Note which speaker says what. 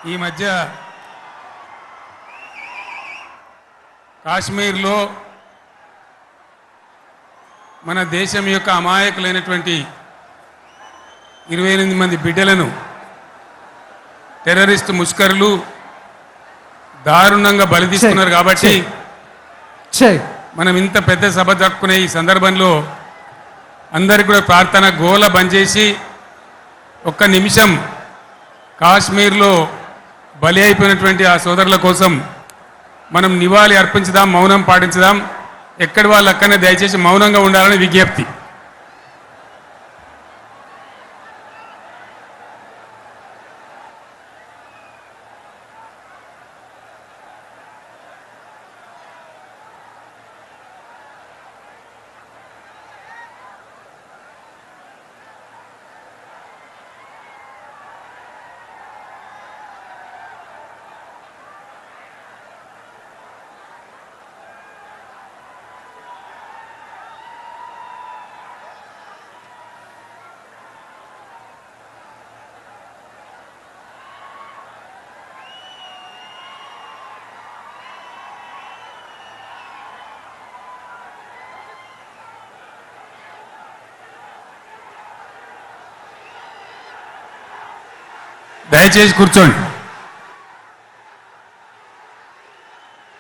Speaker 1: ఈ మధ్య కాశ్మీర్లో మన దేశం యొక్క అమాయకులైనటువంటి 28 మంది బిడ్డలను టెర్రరిస్ట్ ముష్కరులు దారుణంగా బలి తీసుకున్నారు. కాబట్టి మనం ఇంత పెద్ద సభ జరుపుకునే ఈ సందర్భంలో అందరికీ కూడా ప్రార్థన గోల బంద్ చేసి ఒక్క నిమిషం కాశ్మీర్లో బలి అయిపోయినటువంటి ఆ సోదరుల కోసం మనం నివాళి అర్పించుదాం, మౌనం పాటించుదాం. ఎక్కడి వాళ్ళు అక్కడనే దయచేసి మౌనంగా ఉండాలని విజ్ఞప్తి. దయచేసి కూర్చోండి.